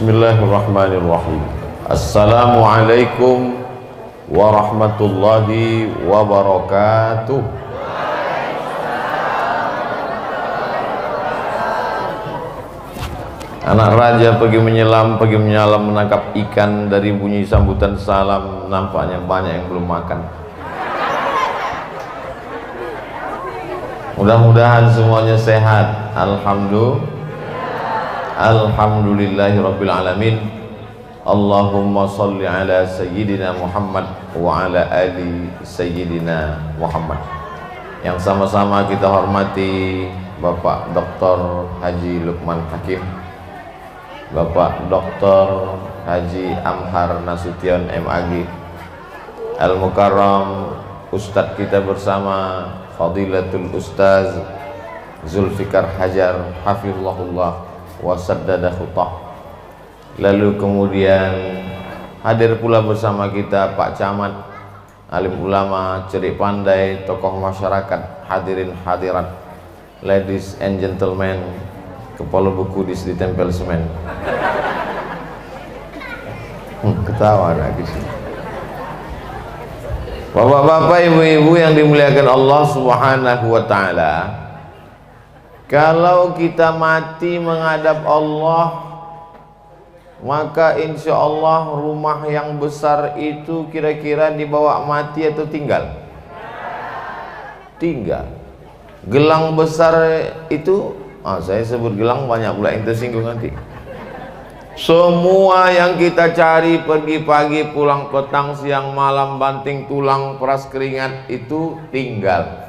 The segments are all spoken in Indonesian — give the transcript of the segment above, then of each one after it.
Bismillahirrahmanirrahim. Assalamualaikum warahmatullahi wabarakatuh. Anak raja pergi menyelam, menangkap ikan. Dari bunyi sambutan salam, nampaknya banyak yang belum makan. Mudah-mudahan semuanya sehat. Alhamdulillahirabbil alamin. Allahumma sholli ala sayyidina Muhammad wa ala ali sayyidina Muhammad. Yang sama-sama kita hormati Bapak Dr. Haji Lukman Hakim, Bapak Dr. Haji Amhar Nasution MAG, Al-Mukarram Ustadz kita bersama Fadilatul Ustaz Zulfikar Hajar Hafizahullah wa saddada khutah. Lalu kemudian hadir pula bersama kita Pak Camat, alim ulama, cerik pandai, tokoh masyarakat, hadirin hadirat, ladies and gentlemen, kepala buku ditempel semen. Ketawa lagi sih. Bapak-bapak, ibu-ibu yang dimuliakan Allah Subhanahu wa taala, kalau kita mati menghadap Allah, maka insya Allah rumah yang besar itu kira-kira dibawa mati atau tinggal? Tinggal. Gelang besar itu, saya sebut gelang, banyak pula yang tersinggung nanti. Semua yang kita cari, pergi pagi, pulang petang, siang malam, banting tulang, peras keringat, itu tinggal.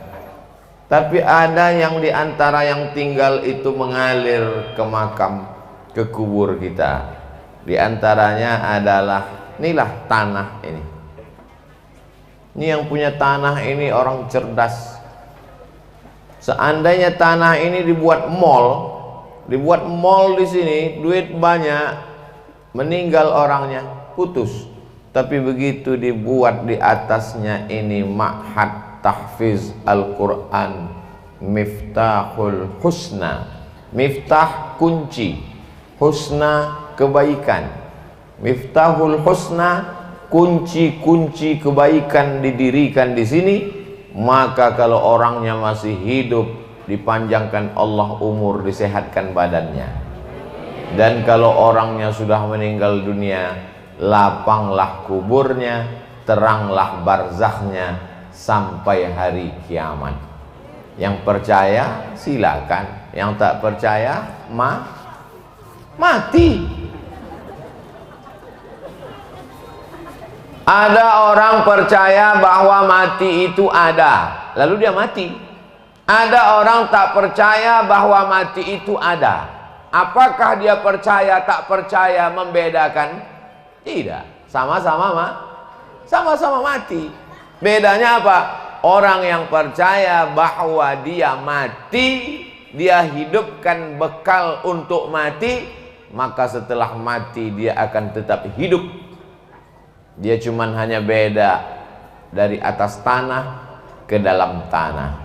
Tapi ada yang diantara yang tinggal itu mengalir ke makam, ke kubur kita. Di antaranya adalah, inilah tanah ini. Ini yang punya tanah ini orang cerdas. Seandainya tanah ini dibuat mall di sini, duit banyak, meninggal orangnya, putus. Tapi begitu dibuat di atasnya ini ma'had tahfiz Al-Quran, Miftahul Husna. Miftah kunci, husna kebaikan. Miftahul Husna, kunci-kunci kebaikan didirikan di sini. Maka kalau orangnya masih hidup, dipanjangkan Allah umur, disehatkan badannya. Dan kalau orangnya sudah meninggal dunia, lapanglah kuburnya, teranglah barzakhnya sampai hari kiamat. Yang percaya silakan, yang tak percaya mati. Ada orang percaya bahwa mati itu ada, lalu dia mati. Ada orang tak percaya bahwa mati itu ada. Apakah dia percaya tak percaya membedakan? Tidak, sama-sama mati. Bedanya apa? Orang yang percaya bahwa dia mati, dia hidupkan bekal untuk mati, maka setelah mati dia akan tetap hidup. Dia cuman hanya beda dari atas tanah ke dalam tanah.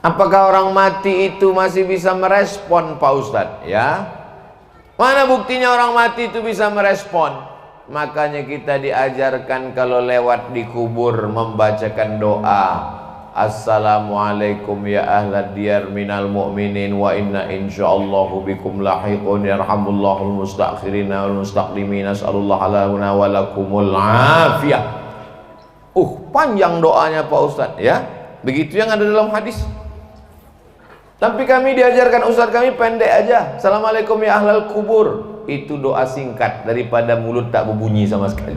Apakah orang mati itu masih bisa merespon, Pak Ustadz? Ya, mana buktinya orang mati itu bisa merespon? Makanya kita diajarkan kalau lewat di kubur membacakan doa, Assalamualaikum ya ahlad diyar minal mu'minin wa inna insyaallahu bikum lahiqun yarhamullahul mustakhirina wal mustaqdimin as'alullah lana wa lakumul afiyah. Panjang doanya Pak Ustadz ya. Begitu yang ada dalam hadis. Tapi kami diajarkan, Ustadz kami pendek aja, Assalamualaikum ya ahlal kubur. Itu doa singkat daripada mulut tak berbunyi sama sekali.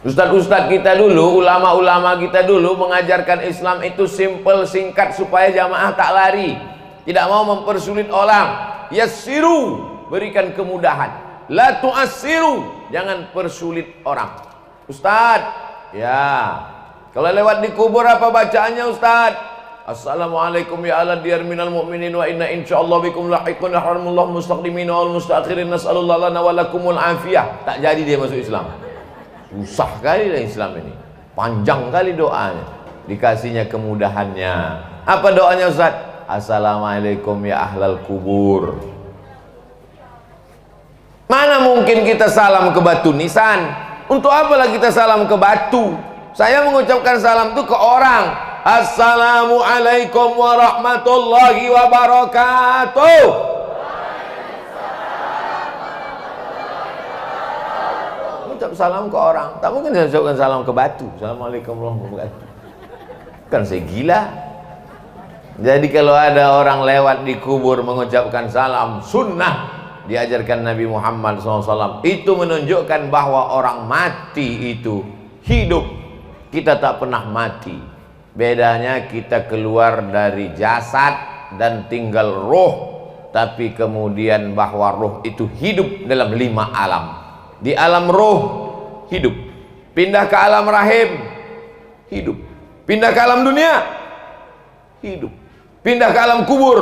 Ustadz-ustadz kita dulu, ulama-ulama kita dulu mengajarkan Islam itu simple, singkat, supaya jamaah tak lari, tidak mau mempersulit orang. Yassiru, berikan kemudahan. La tu'assiru, jangan persulit orang. Ustadz, ya, kalau lewat di kubur apa bacaannya Ustadz? Assalamualaikum ya ala diyar minal mu'minin wa inna insyaallah bikum lahiqun yarhamullah mustaqdimin wal mustakhirin nas'alullah lana wa lakumul afiyah. Tak jadi dia masuk Islam. Susah kali lah Islam ini, panjang kali doanya, dikasihnya kemudahannya. Apa doanya Ustaz? Assalamualaikum ya ahlal kubur. Mana mungkin kita salam ke batu nisan? Untuk apalah kita salam ke batu? Saya mengucapkan salam itu ke orang. Assalamualaikum warahmatullahi wabarakatuh. Ucap salam ke orang. Tak mungkin saya ucapkan salam ke batu. Assalamualaikum warahmatullahi wabarakatuh. Kan saya gila. Jadi kalau ada orang lewat di kubur mengucapkan salam sunnah diajarkan Nabi Muhammad SAW, itu menunjukkan bahwa orang mati itu hidup. Kita tak pernah mati. Bedanya kita keluar dari jasad dan tinggal roh, tapi kemudian bahwa roh itu hidup dalam 5 alam. Di alam roh hidup, pindah ke alam rahim hidup, pindah ke alam dunia hidup, pindah ke alam kubur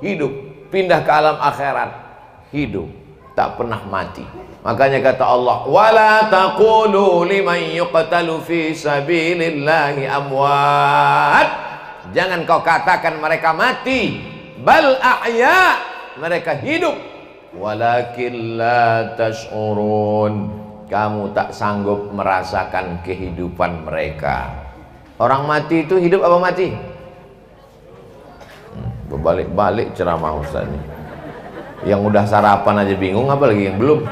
hidup, pindah ke alam akhirat hidup, tak pernah mati. Makanya kata Allah, wala taqulu liman yuqtalu fi sabilillahi amwat. Jangan kau katakan mereka mati, bal ahya, mereka hidup. Walakin la tash'urun, kamu tak sanggup merasakan kehidupan mereka. Orang mati itu hidup apa mati? Berbalik-balik ceramah Ustaz ini. Yang udah sarapan aja bingung, apalagi yang belum.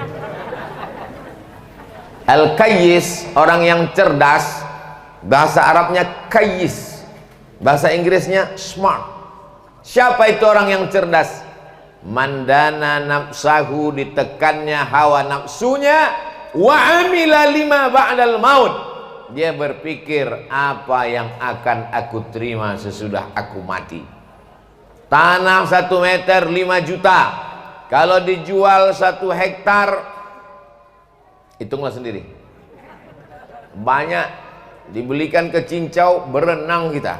Al-Kayyis, orang yang cerdas, bahasa Arabnya Kayyis, bahasa Inggrisnya smart. Siapa itu orang yang cerdas? Mandana nafsahu, ditekannya hawa nafsunya, wa amila lima ba'dal maut, dia berpikir apa yang akan aku terima sesudah aku mati. Tanah 1 meter 5 juta, kalau dijual 1 hektar, hitunglah sendiri, banyak. Dibelikan ke cincau, berenang kita,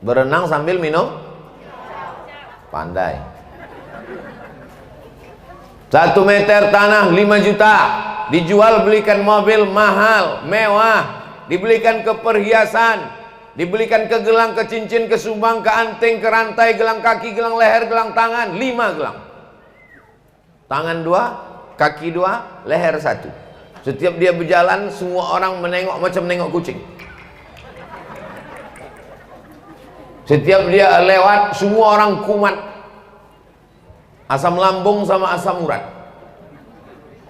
berenang sambil minum. Pandai. 1 meter tanah 5 juta, dijual, belikan mobil mahal, mewah, dibelikan ke perhiasan, dibelikan ke gelang, ke cincin, ke sumbang, ke anting, ke rantai, gelang kaki, gelang leher, gelang tangan, 5 gelang. Tangan 2, kaki 2, leher 1. Setiap dia berjalan, semua orang menengok macam menengok kucing. Setiap dia lewat, semua orang kumat. Asam lambung sama asam urat.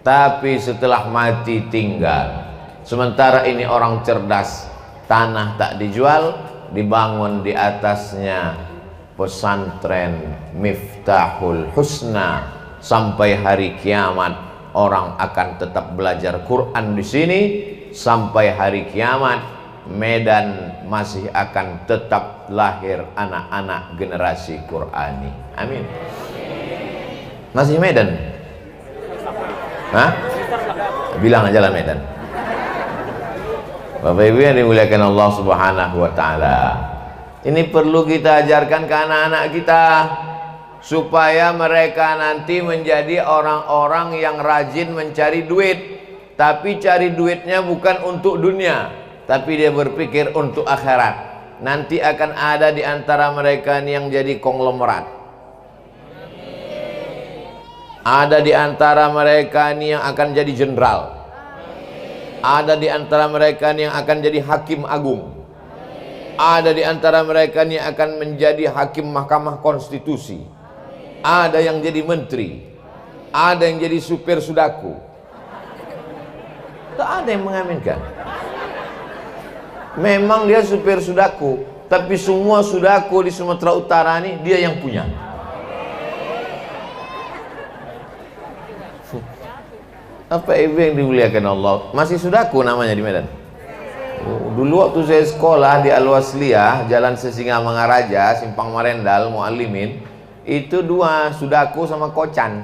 Tapi setelah mati tinggal. Sementara ini orang cerdas, tanah tak dijual, dibangun di atasnya pesantren Miftahul Husna. Sampai hari kiamat orang akan tetap belajar Quran di sini. Sampai hari kiamat Medan masih akan tetap lahir anak-anak generasi Qurani. Amin. Masih Medan? Hah? Bilang aja lah Medan. Bapak Ibu yang dimuliakan Allah Subhanahu wa taala. Ini perlu kita ajarkan ke anak-anak kita supaya mereka nanti menjadi orang-orang yang rajin mencari duit, tapi cari duitnya bukan untuk dunia, tapi dia berpikir untuk akhirat. Nanti akan ada di antara mereka yang jadi konglomerat. Ada di antara mereka ini yang akan jadi jenderal. Ada di antara mereka ini yang akan jadi hakim agung. Ada di antara mereka ini yang akan menjadi hakim Mahkamah Konstitusi. Ada yang jadi menteri. Ada yang jadi supir sudaku. Tak ada yang mengaminkan. Memang dia supir sudaku, tapi semua sudaku di Sumatera Utara ini dia yang punya. Apa ibu yang dimuliakan Allah? Masih sudaku namanya di Medan. Dulu waktu saya sekolah di Al-Wasliyah, Jalan Sesingamangaraja, Simpang Marendal, Muallimin, itu 2 sudaku sama kocan.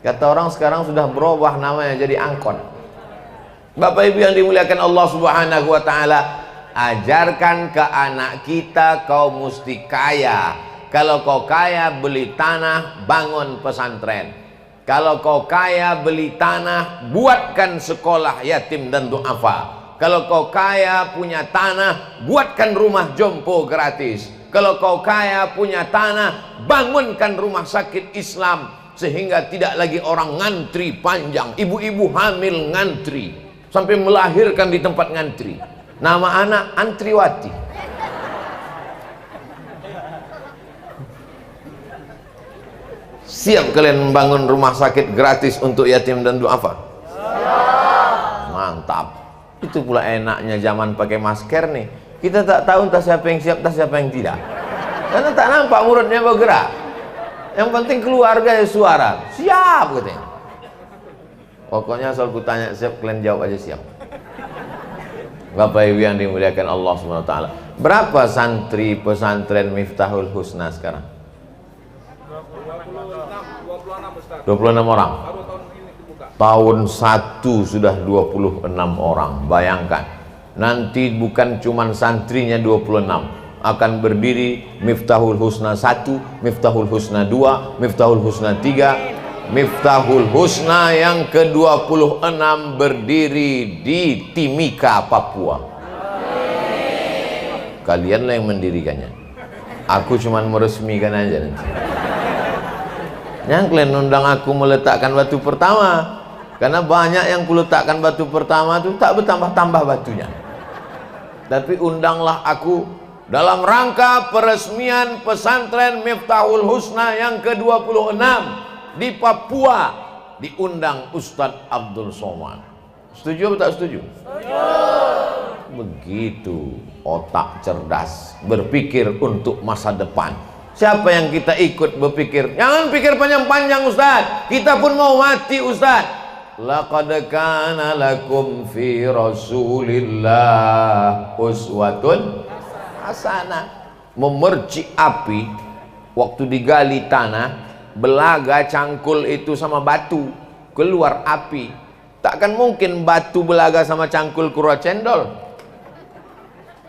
Kata orang sekarang sudah berubah namanya jadi angkot. Bapak Ibu yang dimuliakan Allah Subhanahu wa taala, ajarkan ke anak kita kau mesti kaya. Kalau kau kaya, beli tanah, bangun pesantren. Kalau kau kaya, beli tanah, buatkan sekolah yatim dan duafa. Kalau kau kaya punya tanah, buatkan rumah jompo gratis. Kalau kau kaya punya tanah, bangunkan rumah sakit Islam. sehingga tidak lagi orang ngantri panjang. Ibu-ibu hamil ngantri sampai melahirkan di tempat ngantri. Nama anak Antriwati. Siap kalian membangun rumah sakit gratis untuk yatim dan duafa? Mantap. Itu pula enaknya zaman pakai masker nih. Kita tak tahu entah siapa yang siap, entah siapa yang tidak. Karena tak nampak mulutnya bergerak. Yang penting keluarga ya suara. Siap katanya. Pokoknya asal ku tanya siap, kalian jawab aja siap. Bapak Ibu yang dimuliakan Allah SWT. Berapa santri pesantren Miftahul Husna sekarang? 26 orang. Tahun 1 sudah 26 orang. Bayangkan. Nanti bukan cuman santrinya 26. Akan berdiri Miftahul Husna 1, Miftahul Husna 2, Miftahul Husna 3, Miftahul Husna yang ke-26 berdiri di Timika, Papua. Kalianlah yang mendirikannya. Aku cuman meresmikan aja nanti. Yang kalian undang aku meletakkan batu pertama, karena banyak yang kuletakkan batu pertama itu tak bertambah-tambah batunya. Tapi undanglah aku dalam rangka peresmian pesantren Miftahul Husna yang ke-26 di Papua. Diundang Ustadz Abdul Somad. Setuju atau tak setuju? Setuju. Begitu otak cerdas, berpikir untuk masa depan. Siapa yang kita ikut berpikir? Jangan pikir panjang-panjang Ustadz. Kita pun mau mati Ustadz. Laqad kana lakum fi Rasulillah uswatun hasanah. Memercik api waktu digali tanah, belaga cangkul itu sama batu, keluar api. Takkan mungkin batu belaga sama cangkul keluar cendol.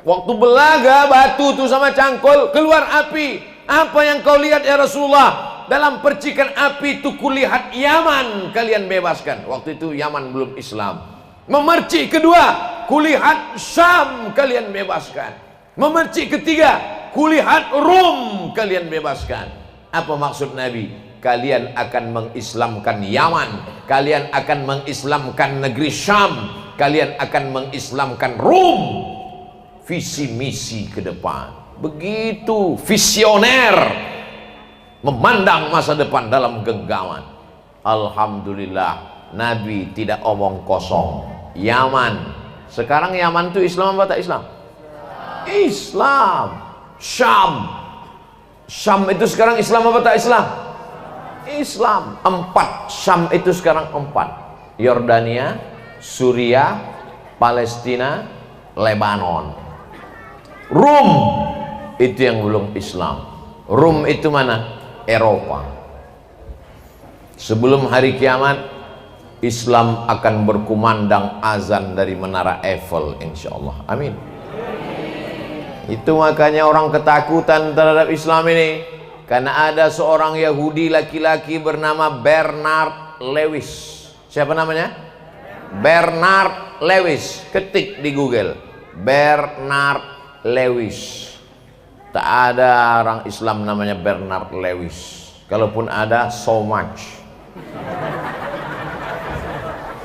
Waktu belaga batu itu sama cangkul keluar api. Apa yang kau lihat ya Rasulullah? Dalam percikan api itu kulihat Yaman kalian bebaskan. Waktu itu Yaman belum Islam. Memercik kedua, kulihat Syam kalian bebaskan. Memercik ketiga, kulihat Rum kalian bebaskan. Apa maksud Nabi? Kalian akan mengislamkan Yaman, kalian akan mengislamkan negeri Syam, kalian akan mengislamkan Rum. Visi misi ke depan. Begitu visioner, memandang masa depan dalam genggaman. Alhamdulillah, Nabi tidak omong kosong. Yaman, sekarang Yaman itu Islam apa tak Islam? Islam. Syam itu sekarang Islam apa tak Islam? Islam. 4 Syam itu sekarang 4. Yordania, Suriah, Palestina, Lebanon. Rum itu yang belum Islam. Rum itu mana? Eropa. Sebelum hari kiamat, Islam akan berkumandang azan dari menara Eiffel, insyaallah. Amin. Itu makanya orang ketakutan terhadap Islam ini, karena ada seorang Yahudi laki-laki bernama Bernard Lewis. Siapa namanya? Bernard Lewis. Ketik di Google, Bernard Lewis. Tak ada orang Islam namanya Bernard Lewis. Kalaupun ada, so much.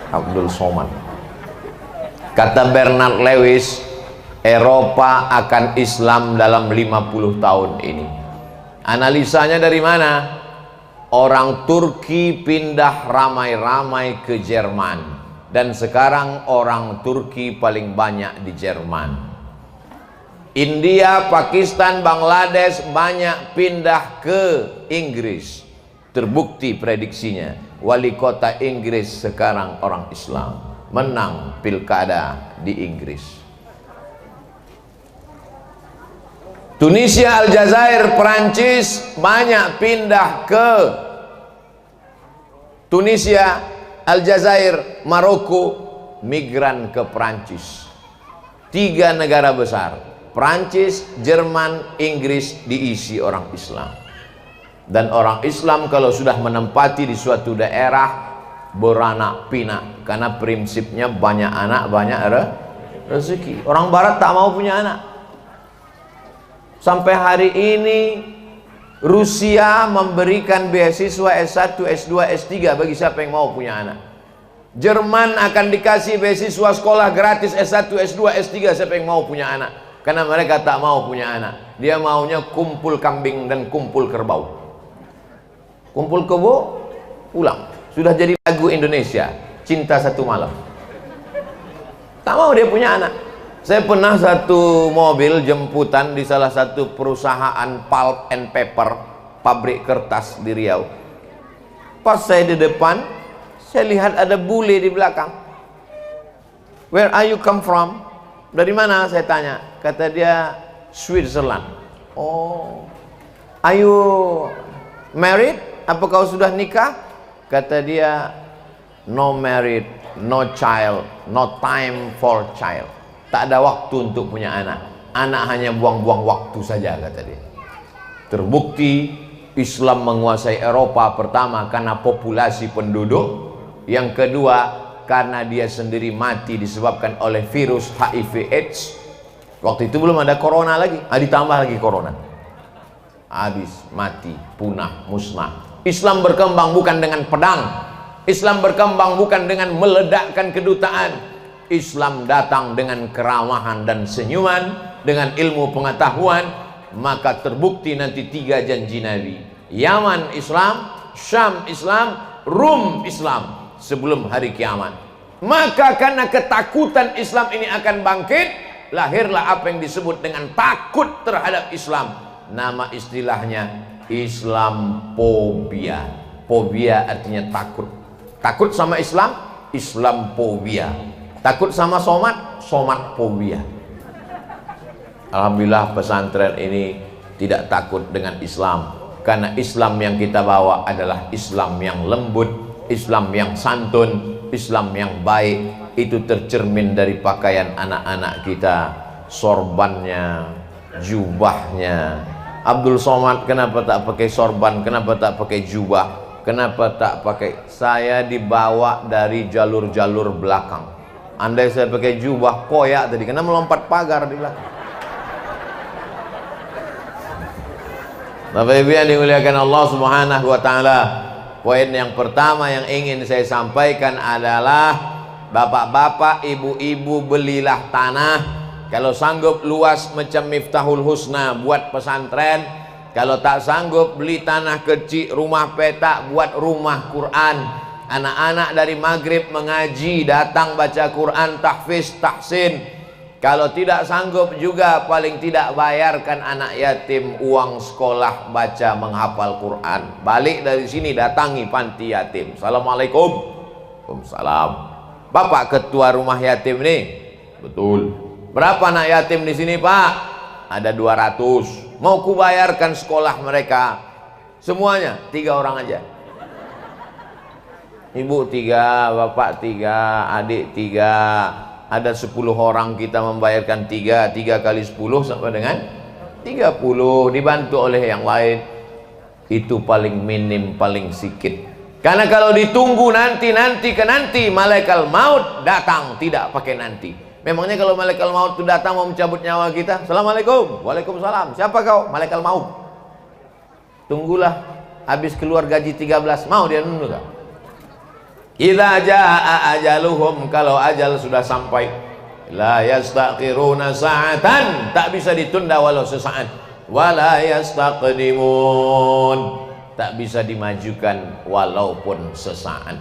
Abdul Somad. Kata Bernard Lewis, Eropa akan Islam dalam 50 tahun ini. Analisanya dari mana? Orang Turki pindah ramai-ramai ke Jerman, dan sekarang orang Turki paling banyak di Jerman. India, Pakistan, Bangladesh banyak pindah ke Inggris. Terbukti prediksinya, wali kota Inggris sekarang orang Islam, menang pilkada di Inggris. Tunisia, Aljazair, Perancis banyak pindah ke Tunisia, Aljazair, Maroko, migran ke Perancis. 3 negara besar, Perancis, Jerman, Inggris diisi orang Islam. Dan orang Islam kalau sudah menempati di suatu daerah beranak pinak, karena prinsipnya banyak anak banyak rezeki. Orang Barat tak mau punya anak. Sampai hari ini Rusia memberikan beasiswa S1, S2, S3 bagi siapa yang mau punya anak. Jerman akan dikasih beasiswa sekolah gratis S1, S2, S3 siapa yang mau punya anak. Karena mereka tak mau punya anak. Dia maunya kumpul kambing dan kumpul kerbau. Kumpul kebo, pulang. Sudah jadi lagu Indonesia, Cinta Satu Malam. Tak mau dia punya anak. Saya pernah satu mobil jemputan di salah satu perusahaan pulp and paper, pabrik kertas di Riau. Pas saya di depan, saya lihat ada bule di belakang. Where are you come from? Dari mana? Saya tanya. Kata dia, Switzerland. Oh, are you married? Apa kau sudah nikah? Kata dia, no married, no child, no time for child. Tak ada waktu untuk punya anak. Anak hanya buang-buang waktu saja, kata dia. Terbukti Islam menguasai Eropa pertama karena populasi penduduk. Yang kedua karena dia sendiri mati disebabkan oleh virus HIV AIDS. Waktu itu belum ada corona lagi, ditambah lagi corona. Habis, mati, punah, musnah. Islam berkembang bukan dengan pedang. Islam berkembang bukan dengan meledakkan kedutaan. Islam datang dengan keramahan dan senyuman, dengan ilmu pengetahuan. Maka terbukti nanti 3 janji Nabi. Yaman Islam, Syam Islam, Rum Islam sebelum hari kiamat. Maka karena ketakutan Islam ini akan bangkit, lahirlah apa yang disebut dengan takut terhadap Islam. Nama istilahnya Islamophobia. Phobia artinya takut. Takut sama Islam, Islamophobia. Takut sama somat, somatphobia. Alhamdulillah pesantren ini tidak takut dengan Islam. Karena Islam yang kita bawa adalah Islam yang lembut, Islam yang santun, Islam yang baik. Itu tercermin dari pakaian anak-anak kita, sorbannya, jubahnya. Abdul Somad kenapa tak pakai sorban, kenapa tak pakai jubah, kenapa tak pakai? Saya dibawa dari jalur-jalur belakang. Andai saya pakai jubah, koyak tadi, karena melompat pagar di belakang. Bapak Ibu yang dimuliakan Allah Subhanahu wa taala, poin yang pertama yang ingin saya sampaikan adalah bapak-bapak, ibu-ibu, belilah tanah. Kalau sanggup luas macam Miftahul Husna buat pesantren. Kalau tak sanggup beli tanah kecil, rumah petak buat rumah Quran. Anak-anak dari maghrib mengaji, datang baca Quran, tahfiz, tahsin. Kalau tidak sanggup juga paling tidak bayarkan anak yatim uang sekolah baca menghafal Quran. Balik dari sini datangi panti yatim. Assalamualaikum. Waalaikumsalam. Bapak ketua rumah yatim nih? Betul. Berapa anak yatim di sini, Pak? Ada 200. Mau kubayarkan sekolah mereka semuanya 3 orang aja. Ibu 3, bapak 3, adik 3. Ada 10 orang, kita membayarkan 3 kali 10 sampai dengan 30, dibantu oleh yang lain. Itu paling minim, paling sedikit. Karena kalau ditunggu nanti malaikat maut datang, tidak pakai nanti. Memangnya kalau malaikat maut itu datang mau mencabut nyawa kita? Assalamualaikum. Waalaikumsalam. Siapa kau? Malaikat maut. Tunggulah habis keluar gaji 13, mau dia nunggu gak? Idza jaa ajaluhum, kalau ajal sudah sampai, la yastakhiruna sa'atan, tak bisa ditunda walau sesaat, wala yastaqdimun, tak bisa dimajukan walaupun sesaat.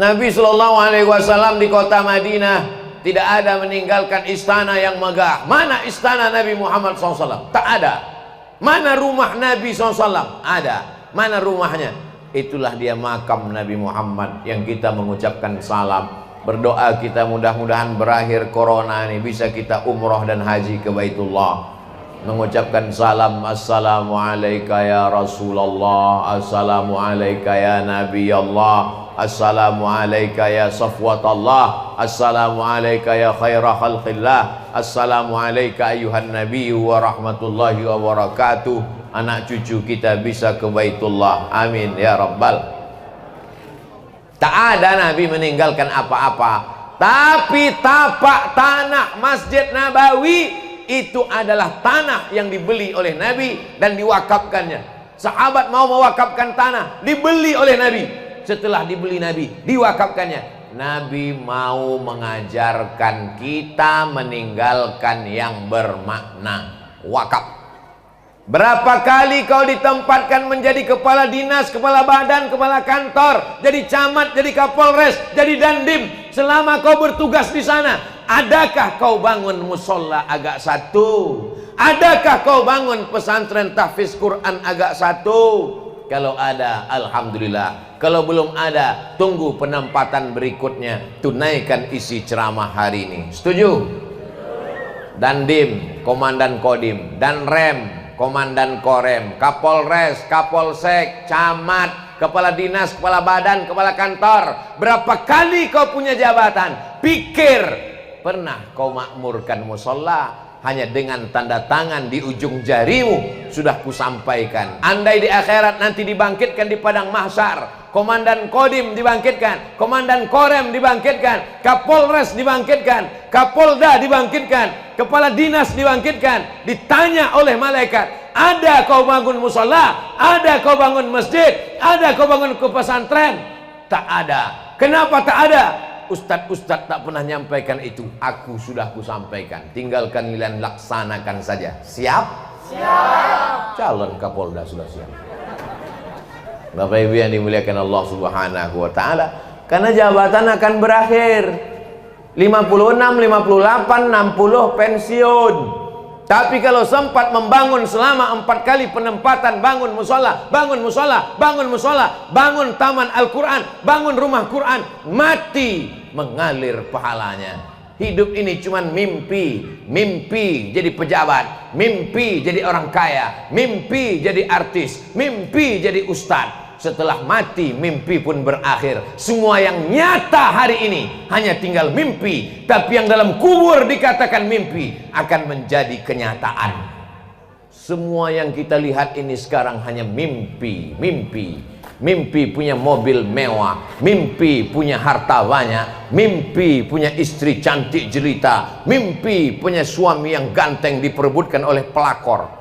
Nabi SAW di kota Madinah tidak ada meninggalkan istana yang megah. Mana istana Nabi Muhammad SAW? Tak ada. Mana rumah Nabi SAW? Ada. Mana rumahnya? Itulah dia makam Nabi Muhammad yang kita mengucapkan salam. Berdoa kita mudah-mudahan berakhir corona ini bisa kita umrah dan haji ke Baitullah. Mengucapkan salam, assalamu alayka ya Rasulullah, assalamu alayka ya Nabi Allah, assalamu alayka ya Safwatallah, assalamu alayka ya khaira khalqillah, assalamu alayka ayuhan Nabi wa rahmatullahi wa barakatuh. Anak cucu kita bisa ke Baitullah, amin ya Rabbal. Tak ada Nabi meninggalkan apa-apa, tapi tapak tanah Masjid Nabawi itu adalah tanah yang dibeli oleh Nabi dan diwakafkannya. Sahabat mau mewakafkan tanah, dibeli oleh Nabi. Setelah dibeli Nabi, diwakafkannya. Nabi mau mengajarkan kita meninggalkan yang bermakna wakaf. Berapa kali kau ditempatkan menjadi kepala dinas, kepala badan, kepala kantor, jadi camat, jadi kapolres, jadi dandim. Selama kau bertugas di sana, adakah kau bangun musola agak satu? Adakah kau bangun pesantren tahfiz Quran agak satu? Kalau ada, alhamdulillah. Kalau belum ada, tunggu penempatan berikutnya. Tunaikan isi ceramah hari ini. Setuju? Dandim, komandan kodim, dan rem, komandan korem, kapolres, kapolsek, camat, kepala dinas, kepala badan, kepala kantor. Berapa kali kau punya jabatan? Pikir, pernah kau makmurkan musola? Hanya dengan tanda tangan di ujung jarimu sudah kusampaikan. Andai di akhirat nanti dibangkitkan di padang mahsyar, komandan kodim dibangkitkan, komandan korem dibangkitkan, kapolres dibangkitkan, kapolda dibangkitkan, kepala dinas dibangkitkan, ditanya oleh malaikat, ada kau bangun musola, ada kau bangun masjid, ada kau bangun ke pesantren? Tak ada. Kenapa tak ada? Ustadz-ustadz tak pernah nyampaikan itu. Aku sudah kusampaikan. Tinggalkan kalian laksanakan saja. Siap? Siap. Calon Kapolda sudah siap. Bapak Ibu yang dimuliakan Allah Subhanahu wa taala, karena jabatan akan berakhir. 56, 58, 60 pensiun. Tapi kalau sempat membangun selama 4 kali penempatan, bangun musola, bangun musola, bangun musola, bangun taman Al-Quran, bangun rumah Quran, mati mengalir pahalanya. Hidup ini cuman mimpi. Mimpi jadi pejabat, mimpi jadi orang kaya, mimpi jadi artis, mimpi jadi ustadz. Setelah mati, mimpi pun berakhir. Semua yang nyata hari ini hanya tinggal mimpi. Tapi yang dalam kubur dikatakan mimpi akan menjadi kenyataan. Semua yang kita lihat ini sekarang hanya mimpi. Mimpi. Mimpi punya mobil mewah, mimpi punya harta banyak, mimpi punya istri cantik jelita, mimpi punya suami yang ganteng diperebutkan oleh pelakor.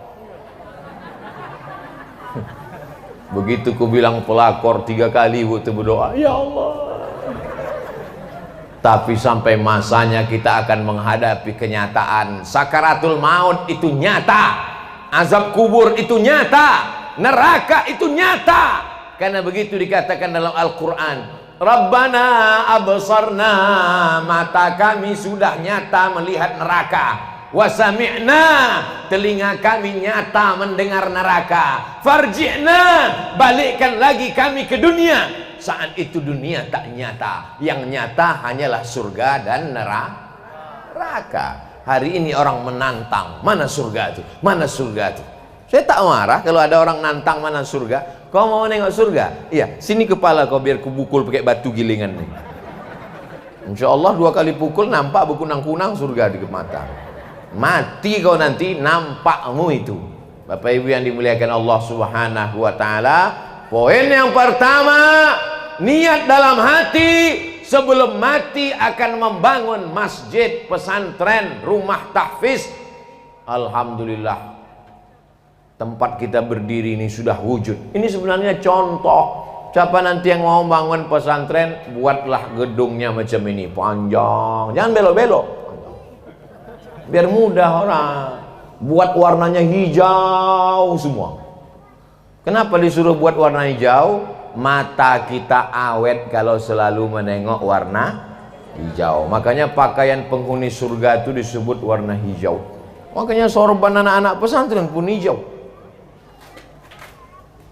Begitu ku bilang pelakor 3 kali waktu berdoa, ya Allah. Tapi sampai masanya kita akan menghadapi kenyataan. Sakaratul maut itu nyata, azab kubur itu nyata, neraka itu nyata. Karena begitu dikatakan dalam Al-Quran, Rabbana absarna, mata kami sudah nyata melihat neraka. Wasami'na, telinga kami nyata mendengar neraka. Farji'na, balikkan lagi kami ke dunia. Saat itu dunia tak nyata, yang nyata hanyalah surga dan neraka. Hari ini orang menantang, mana surga itu, mana surga itu. Saya tak marah kalau ada orang nantang mana surga. Kau mau nengok surga? Iya, sini kepala kau biar kubukul pakai batu gilingan nih. Insya Allah 2 kali pukul nampak berkunang-kunang surga di mata. Mati kau nanti nampakmu itu. Bapak Ibu yang dimuliakan Allah Subhanahu wa taala, poin yang pertama, niat dalam hati sebelum mati akan membangun masjid, pesantren, rumah tahfiz. Alhamdulillah, tempat kita berdiri ini sudah wujud. Ini sebenarnya contoh. Siapa nanti yang mau bangun pesantren, buatlah gedungnya macam ini, panjang, jangan belok-belok, biar mudah orang. Buat warnanya hijau semua. Kenapa disuruh buat warna hijau? Mata kita awet kalau selalu menengok warna hijau. Makanya pakaian penghuni surga itu disebut warna hijau. Makanya sorban anak-anak pesantren pun hijau,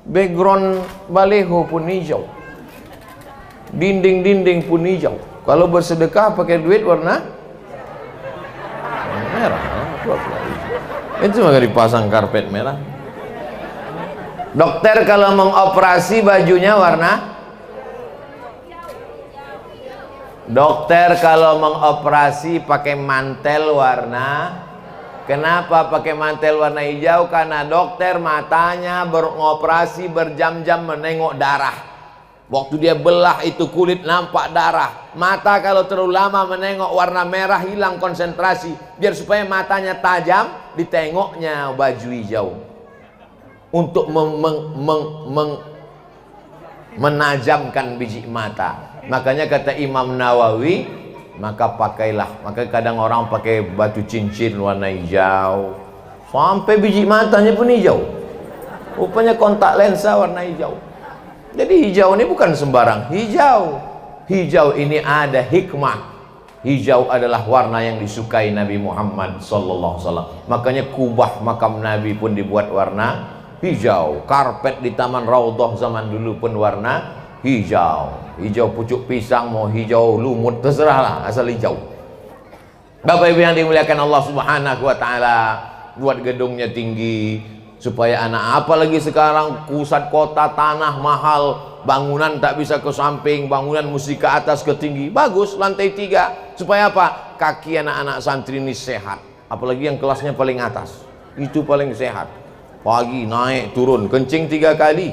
background baleho pun hijau, dinding-dinding pun hijau. Kalau bersedekah pakai duit warna merah. Itu maka dipasang karpet merah. Dokter kalau mengoperasi bajunya warna, dokter kalau mengoperasi pakai mantel warna. Kenapa pakai mantel warna hijau? Karena dokter matanya beroperasi berjam-jam menengok darah. Waktu dia belah itu kulit nampak darah. Mata kalau terlalu lama menengok warna merah hilang konsentrasi. Biar supaya matanya tajam, ditengoknya baju hijau. untuk menajamkan biji mata. Makanya kata Imam Nawawi, maka pakailah. Maka kadang orang pakai batu cincin warna hijau, sampai biji matanya pun hijau. Rupanya kontak lensa warna hijau. Jadi hijau ini bukan sembarang hijau. Hijau ini ada hikmah. Hijau adalah warna yang disukai Nabi Muhammad SAW. Makanya kubah makam Nabi pun dibuat warna hijau. Karpet di Taman Raudhah zaman dulu pun warna hijau. Hijau pucuk pisang, mau hijau lumut, terserahlah, asal hijau. Bapak Ibu yang dimuliakan Allah Subhanahu wa taala, buat gedungnya tinggi supaya anak, apalagi sekarang pusat kota, tanah mahal, bangunan tak bisa ke samping, bangunan mesti ke atas, ke tinggi. Bagus lantai 3 supaya apa? Kaki anak-anak santri ini sehat, apalagi yang kelasnya paling atas, itu paling sehat. Pagi naik turun kencing 3 kali,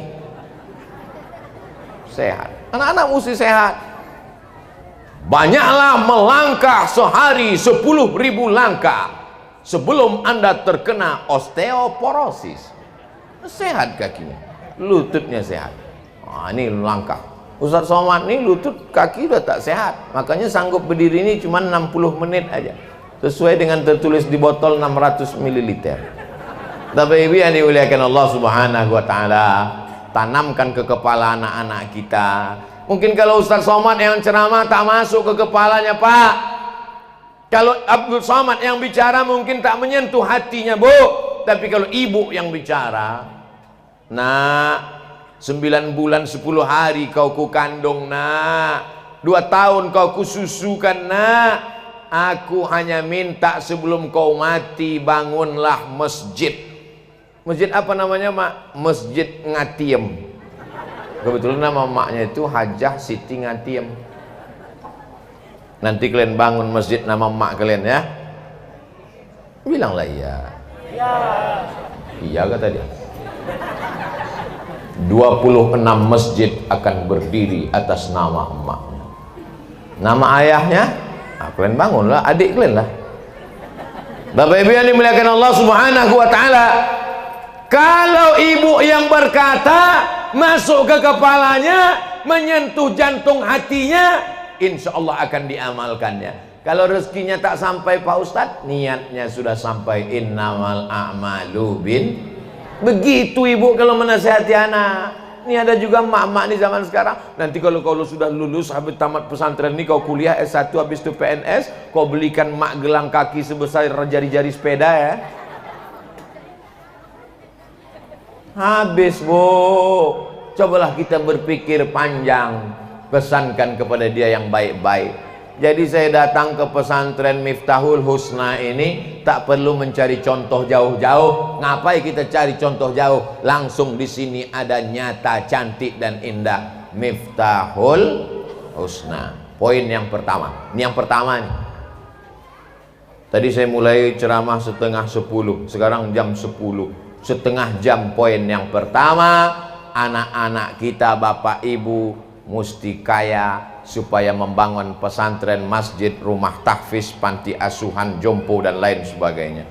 sehat. Anak-anak mesti sehat. Banyaklah melangkah sehari 10.000 langkah sebelum Anda terkena osteoporosis. Sehat kakinya, lututnya sehat. Ini langkah. Ustaz Somad ini lutut kaki udah tak sehat, makanya sanggup berdiri ini cuma 60 menit aja, sesuai dengan tertulis di botol 600 ml. Tapi Ibu yang dimuliakan Allah Subhanahu wa taala, tanamkan ke kepala anak-anak kita. Mungkin kalau Ustaz Somad yang ceramah tak masuk ke kepalanya, Pak. Kalau Abdul Somad yang bicara mungkin tak menyentuh hatinya, Bu. Tapi kalau ibu yang bicara, nak, 9 bulan 10 hari kau kukandung, nak. 2 tahun kau kususukan, nak. Aku hanya minta sebelum kau mati bangunlah masjid. Masjid apa namanya, Mak? Masjid Ngatiem. Kebetulan nama maknya itu Hajah Siti Ngatiem. Nanti kalian bangun masjid nama mak kalian ya. Bilanglah iya. Iya kata dia. 26 masjid akan berdiri atas nama emaknya. Nama ayahnya, kalian bangunlah, adik kalian lah. Bapak Ibu yang dimuliakan Allah Subhanahu wa taala, kalau ibu yang berkata masuk ke kepalanya, menyentuh jantung hatinya, insya Allah akan diamalkannya. Kalau rezekinya tak sampai Pak Ustadz, niatnya sudah sampai. Innamal a'malu bin. Begitu ibu kalau menasihati anak. Ini ada juga mak-mak di zaman sekarang. Nanti kalau kau sudah lulus, habis tamat pesantren ini, kau kuliah S1, habis itu PNS, kau belikan mak gelang kaki sebesar jari-jari sepeda ya. Habis, Bu. Cobalah kita berpikir panjang, pesankan kepada dia yang baik-baik. Jadi saya datang ke pesantren Miftahul Husna ini tak perlu mencari contoh jauh-jauh. Ngapain kita cari contoh jauh? Langsung di sini ada nyata, cantik dan indah. Miftahul Husna. Poin yang pertama. Ini yang pertama nih. Tadi saya mulai ceramah setengah 10, sekarang jam 10. Setengah jam poin yang pertama, anak-anak kita, bapak ibu mesti kaya supaya membangun pesantren, masjid, rumah tahfiz, panti asuhan, jompo dan lain sebagainya.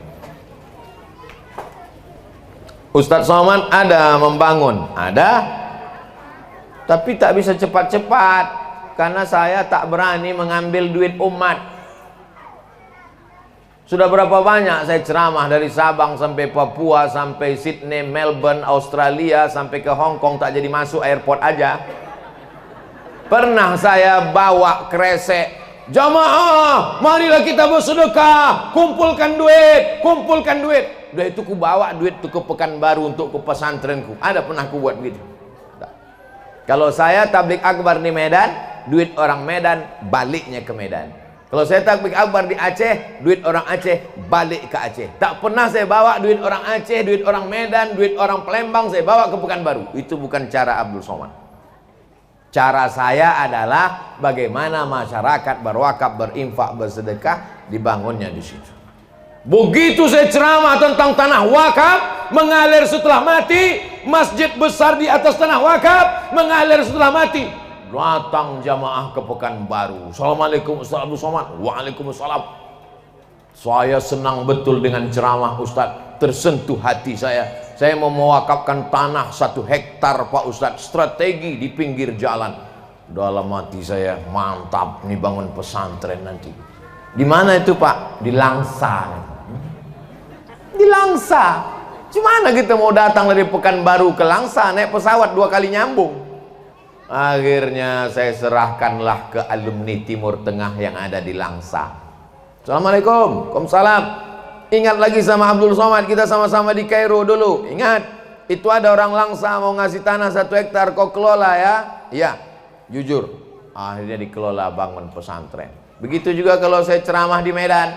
Ustadz Somad ada membangun, ada, tapi tak bisa cepat-cepat karena saya tak berani mengambil duit umat. Sudah berapa banyak saya ceramah dari Sabang sampai Papua, sampai Sydney, Melbourne, Australia, sampai ke Hong Kong, tak jadi masuk airport aja. Pernah saya bawa kresek, jamaah marilah kita bersedekah, kumpulkan duit, kumpulkan duit. Udah itu ku bawa duit itu ke Pekanbaru untuk ke pesantrenku. Ada pernah ku buat gitu. Kalau saya tablik akbar di Medan, duit orang Medan baliknya ke Medan. Kalau saya tablik akbar di Aceh, duit orang Aceh balik ke Aceh. Tak pernah saya bawa duit orang Aceh, duit orang Medan, duit orang Palembang saya bawa ke Pekanbaru. Itu bukan cara Abdul Somad. Cara saya adalah bagaimana masyarakat berwakaf, berinfak, bersedekah, dibangunnya di situ. Begitu saya ceramah tentang tanah wakaf mengalir setelah mati, masjid besar di atas tanah wakaf mengalir setelah mati. Datang jamaah ke Pekanbaru. Assalamualaikum Ustaz Abdul Somad. Waalaikumsalam. Saya senang betul dengan ceramah Ustaz, tersentuh hati saya. saya mau mewakafkan tanah 1 hektar Pak Ustadz, strategi di pinggir jalan. Dalam hati saya, mantap nih bangun pesantren nanti. Di mana itu Pak? Di Langsa. Di Langsa. Gimana kita mau datang dari Pekanbaru ke Langsa naik pesawat 2 kali nyambung? Akhirnya saya serahkanlah ke alumni Timur Tengah yang ada di Langsa. Assalamualaikum. Waalaikumsalam. Ingat lagi sama Abdul Somad, kita sama-sama di Kairo dulu. Ingat, itu ada orang Langsa mau ngasih tanah 1 hektar, kau kelola ya? Iya, jujur. Akhirnya dikelola, bangun pesantren. Begitu juga kalau saya ceramah di Medan,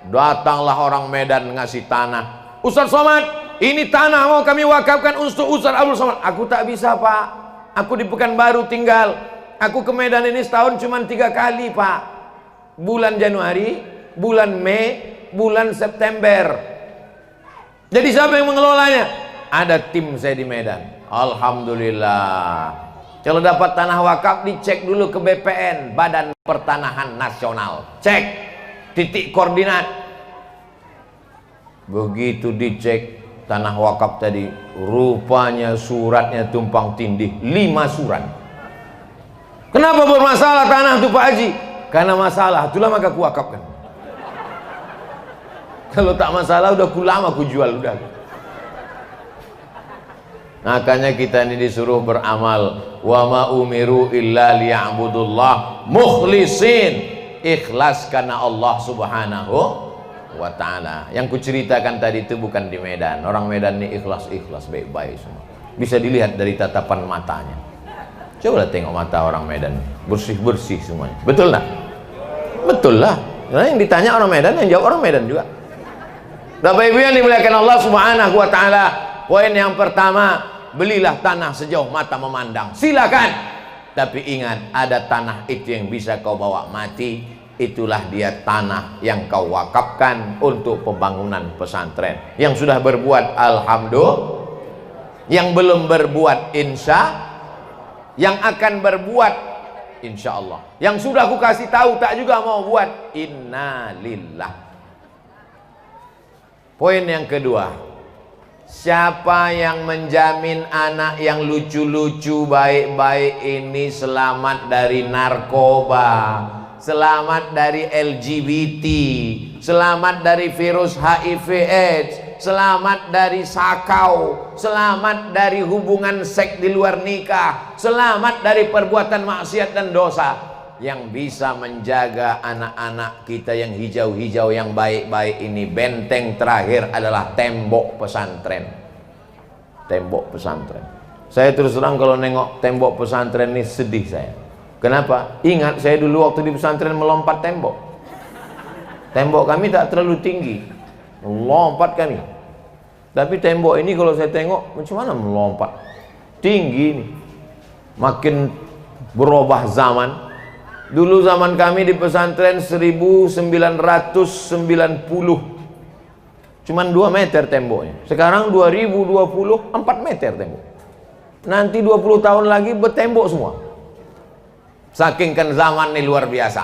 datanglah orang Medan ngasih tanah. Ustaz Somad, ini tanah mau kami wakafkan untuk Ustaz Abdul Somad. Aku tak bisa Pak, aku di Pekanbaru tinggal. Aku ke Medan ini setahun cuma 3 kali Pak. Bulan Januari, bulan Mei, bulan September. Jadi siapa yang mengelolanya? Ada tim saya di Medan. Alhamdulillah. Kalau dapat tanah wakaf, dicek dulu ke BPN, Badan Pertanahan Nasional. Cek titik koordinat. Begitu dicek tanah wakaf tadi, rupanya suratnya tumpang tindih, 5 surat. Kenapa bermasalah tanah itu Pak Haji? Karena masalah, itulah maka ku wakafkan. Kalau tak masalah udah lama ku jual udah. Makanya kita ini disuruh beramal. Wa ma umiru illa liya'budullah mukhlisin, ikhlas karena Allah Subhanahu wa ta'ala. Yang kuceritakan tadi itu bukan di Medan. Orang Medan ini ikhlas baik-baik semua. Bisa dilihat dari tatapan matanya. Coba tengok mata orang Medan, bersih-bersih semuanya. Betul lah? Betul lah. Karena yang ditanya orang Medan, yang jawab orang Medan juga. Bapak Ibu yang dimuliakan Allah Subhanahu wa ta'ala, poin yang pertama, belilah tanah sejauh mata memandang, silakan. Tapi ingat, ada tanah itu yang bisa kau bawa mati. Itulah dia tanah yang kau wakafkan untuk pembangunan pesantren. Yang sudah berbuat alhamdulillah, yang belum berbuat insya, yang akan berbuat insya Allah, yang sudah aku kasih tahu tak juga mau buat, innalillah. Poin yang kedua, siapa yang menjamin anak yang lucu-lucu baik-baik ini selamat dari narkoba, selamat dari LGBT, selamat dari virus HIV AIDS, selamat dari sakau, selamat dari hubungan seks di luar nikah, selamat dari perbuatan maksiat dan dosa. Yang bisa menjaga anak-anak kita yang hijau-hijau yang baik-baik ini, benteng terakhir adalah tembok pesantren. Tembok pesantren. Saya terus terang kalau nengok tembok pesantren ini sedih saya. Kenapa? Ingat saya dulu waktu di pesantren melompat tembok. Tembok kami tak terlalu tinggi, melompat kami. Tapi tembok ini kalau saya tengok, macam mana melompat? Tinggi ini. Makin berubah zaman. Dulu zaman kami di pesantren 1990, cuman 2 meter temboknya. Sekarang 2020 4 meter tembok. Nanti 20 tahun lagi bertembok semua. Saking kan zaman ini luar biasa.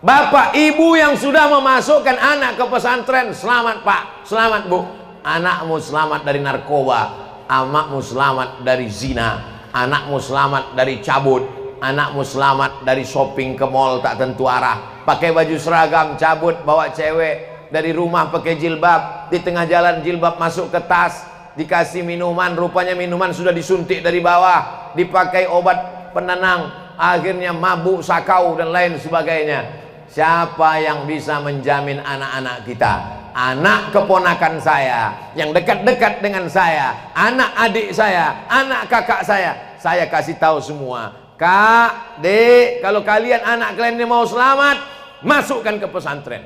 Bapak ibu yang sudah memasukkan anak ke pesantren, selamat Pak, selamat Bu. Anakmu selamat dari narkoba, anakmu selamat dari zina, anakmu selamat dari cabut, anakmu selamat dari shopping ke mall tak tentu arah, pakai baju seragam, cabut, bawa cewek dari rumah pakai jilbab, di tengah jalan jilbab masuk ke tas, dikasih minuman, rupanya minuman sudah disuntik dari bawah, dipakai obat penenang, akhirnya mabuk, sakau dan lain sebagainya. Siapa yang bisa menjamin anak-anak kita, anak keponakan saya yang dekat-dekat dengan saya, anak adik saya, anak kakak saya kasih tahu semua, Kak, Dek, kalau kalian anak kalian ini mau selamat, masukkan ke pesantren.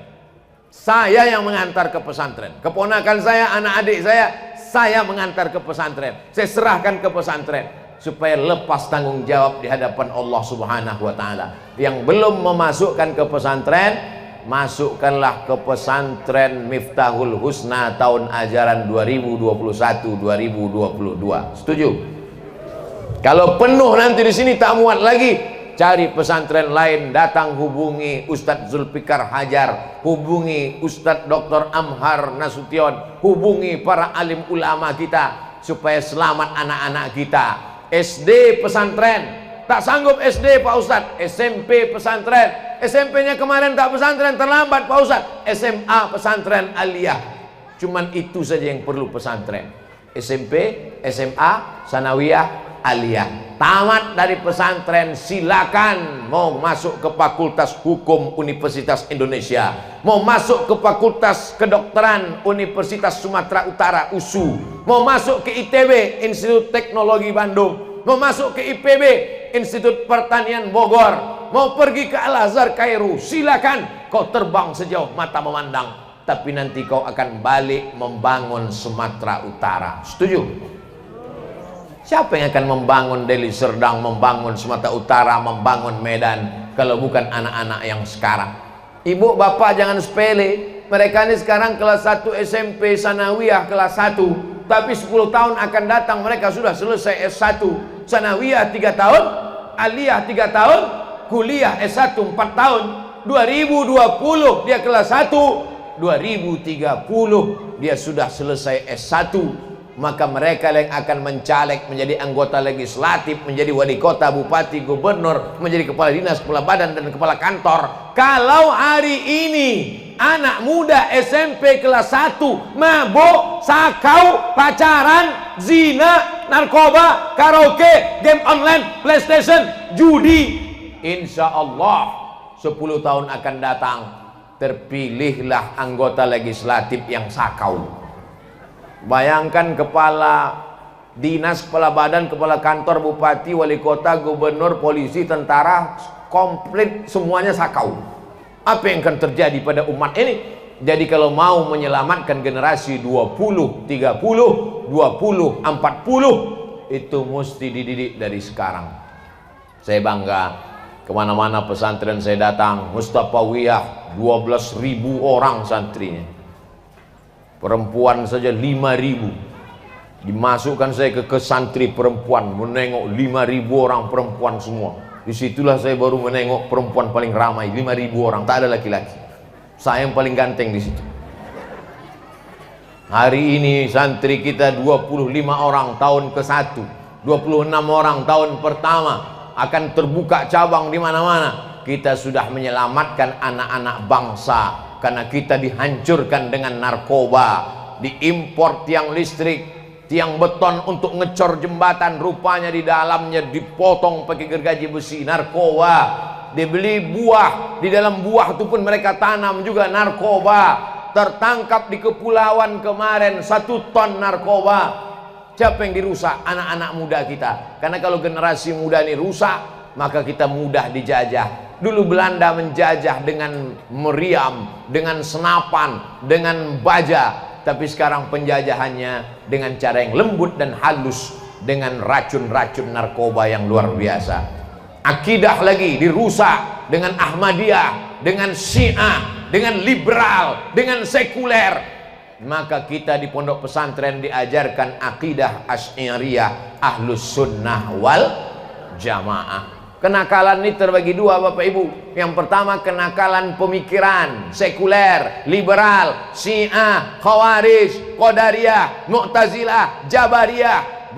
Saya yang mengantar ke pesantren. Keponakan saya, anak adik saya mengantar ke pesantren. Saya serahkan ke pesantren supaya lepas tanggung jawab di hadapan Allah Subhanahu wa taala. Yang belum memasukkan ke pesantren, masukkanlah ke pesantren Miftahul Husna tahun ajaran 2021-2022. Setuju? Kalau penuh nanti di sini tak muat lagi, cari pesantren lain, datang hubungi Ustadz Zulfikar Hajar, hubungi Ustadz Dr. Amhar Nasution, hubungi para alim ulama kita. supaya selamat anak-anak kita. SD pesantren, tak sanggup SD Pak Ustadz, SMP pesantren. SMP-nya kemarin tak pesantren, terlambat Pak Ustadz, SMA pesantren aliyah. Cuman itu saja yang perlu pesantren. SMP, SMA, sanawiyah, aliyah. Tamat dari pesantren, silakan mau masuk ke Fakultas Hukum Universitas Indonesia, mau masuk ke Fakultas Kedokteran Universitas Sumatera Utara USU, mau masuk ke ITB Institut Teknologi Bandung, mau masuk ke IPB Institut Pertanian Bogor, mau pergi ke Al-Azhar Kairo, silakan. Kau terbang sejauh mata memandang, tapi nanti kau akan balik membangun Sumatera Utara. Setuju? Siapa yang akan membangun Deli Serdang, membangun Sumatera Utara, membangun Medan, kalau bukan anak-anak yang sekarang? Ibu bapak jangan sepele. Mereka ini sekarang kelas 1 SMP, sanawiyah kelas 1, tapi 10 tahun akan datang mereka sudah selesai S1. Sanawiyah 3 tahun, aliyah 3 tahun, kuliah S1 4 tahun. 2020 dia kelas 1, 2030 dia sudah selesai S1. Maka mereka yang akan mencaleg menjadi anggota legislatif, menjadi wali kota, bupati, gubernur, menjadi kepala dinas, kepala badan, dan kepala kantor. Kalau hari ini anak muda SMP kelas 1 mabuk, sakau, pacaran, zina, narkoba, karaoke, game online, PlayStation, judi, insya Allah 10 tahun akan datang terpilihlah anggota legislatif yang sakau. Bayangkan kepala dinas, kepala badan, kepala kantor, bupati, wali kota, gubernur, polisi, tentara, komplit semuanya sakau. Apa yang akan terjadi pada umat ini? Jadi kalau mau menyelamatkan generasi 20, 30, 20, 40, itu mesti dididik dari sekarang. Saya bangga, kemana-mana pesantren saya datang, Mustafawiyah 12.000 orang santrinya. Perempuan saja 5.000. Dimasukkan saya ke santri perempuan, menengok 5.000 orang perempuan semua. Disitulah saya baru menengok perempuan paling ramai, 5.000 orang, tak ada laki-laki. Saya yang paling ganteng di situ. Hari ini santri kita 25 orang tahun ke-1, 26 orang tahun pertama, akan terbuka cabang di mana-mana. Kita sudah menyelamatkan anak-anak bangsa. Karena kita dihancurkan dengan narkoba, diimpor tiang listrik, tiang beton untuk ngecor jembatan, rupanya di dalamnya dipotong pakai gergaji besi, narkoba. Dibeli buah, di dalam buah itu pun mereka tanam juga narkoba. Tertangkap di kepulauan kemarin 1 ton narkoba. Siapa yang dirusak? Anak-anak muda kita. Karena kalau generasi muda ini rusak, maka kita mudah dijajah. Dulu Belanda menjajah dengan meriam, dengan senapan, dengan baja. Tapi sekarang penjajahannya dengan cara yang lembut dan halus, dengan racun-racun narkoba yang luar biasa. Akidah lagi dirusak dengan Ahmadiyah, dengan Syiah, dengan liberal, dengan sekuler. Maka kita di pondok pesantren diajarkan akidah Asy'ariyah, Ahlus Sunnah wal Jamaah. Kenakalan ini terbagi 2 Bapak Ibu. Yang pertama kenakalan pemikiran sekuler, liberal, Syiah, Khawarij, Qadariyah, Mu'tazilah, Jabariyah,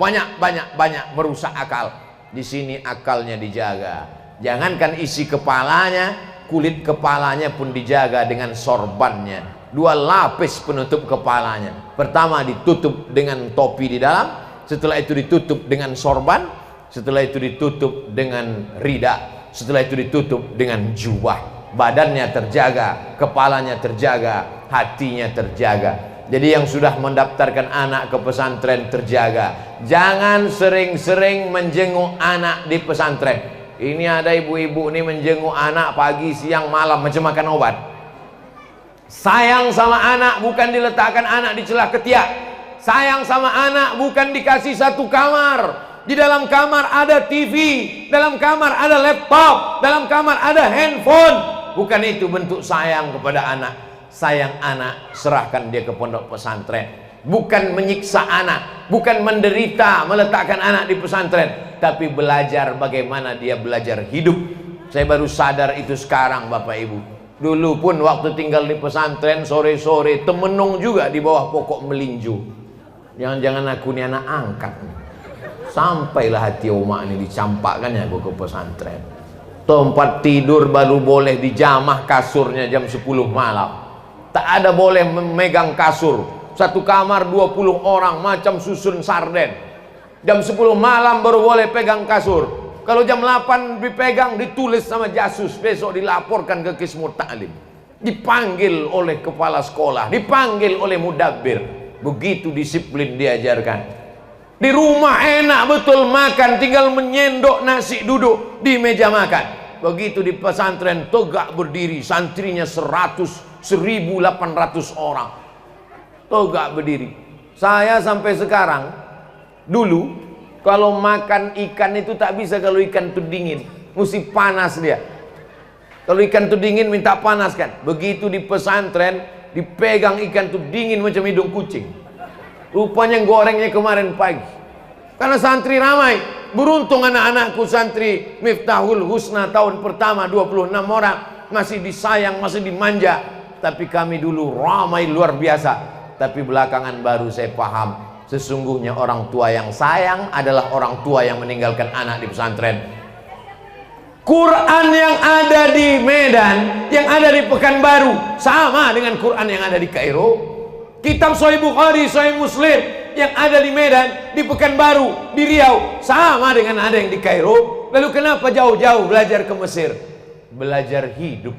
banyak merusak akal. Di sini akalnya dijaga. Jangankan isi kepalanya, kulit kepalanya pun dijaga dengan sorbannya. 2 lapis penutup kepalanya. Pertama ditutup dengan topi di dalam, setelah itu ditutup dengan sorban, setelah itu ditutup dengan rida, setelah itu ditutup dengan jubah. Badannya terjaga, kepalanya terjaga, hatinya terjaga. Jadi yang sudah mendaftarkan anak ke pesantren terjaga. Jangan sering-sering menjenguk anak di pesantren. Ini ada ibu-ibu nih menjenguk anak pagi, siang, malam macam makan obat. Sayang sama anak bukan diletakkan anak di celah ketiak. Sayang sama anak bukan dikasih 1 kamar. Di dalam kamar ada TV, dalam kamar ada laptop, dalam kamar ada handphone. Bukan itu bentuk sayang kepada anak. Sayang anak, serahkan dia ke pondok pesantren. Bukan menyiksa anak, bukan menderita meletakkan anak di pesantren, tapi belajar bagaimana dia belajar hidup. Saya baru sadar itu sekarang Bapak Ibu. Dulu pun waktu tinggal di pesantren sore-sore temenung juga di bawah pokok melinju. Jangan-jangan aku ini anak angkat. Sampailah hati Oma ini dicampakkannya aku ke pesantren. Tempat tidur baru boleh dijamah kasurnya jam 10 malam. Tak ada boleh memegang kasur. Satu kamar 20 orang macam susun sarden. Jam 10 malam baru boleh pegang kasur. Kalau jam 8 dipegang, ditulis sama jasus, besok dilaporkan ke Kismut Ta'lim. Dipanggil oleh kepala sekolah, dipanggil oleh mudabbir. Begitu disiplin diajarkan. Di rumah enak betul makan, tinggal menyendok nasi duduk di meja makan. Begitu di pesantren tegak berdiri, santrinya 1.800 orang. Tegak berdiri. Saya sampai sekarang, dulu kalau makan ikan itu tak bisa kalau ikan itu dingin, mesti panas dia. Kalau ikan itu dingin minta panas kan. Begitu di pesantren dipegang ikan itu dingin macam hidung kucing. Rupanya gorengnya kemarin pagi. Karena santri ramai. Beruntung anak-anakku santri Miftahul Husna tahun pertama 26 orang, masih disayang, masih dimanja. Tapi kami dulu ramai luar biasa. Tapi belakangan baru saya paham, sesungguhnya orang tua yang sayang adalah orang tua yang meninggalkan anak di pesantren. Quran yang ada di Medan, yang ada di Pekanbaru sama dengan Quran yang ada di Kairo. Kitab Sahih Bukhari, Sahih Muslim yang ada di Medan, di Pekanbaru, di Riau sama dengan ada yang di Kairo. Lalu kenapa jauh-jauh belajar ke Mesir? Belajar hidup.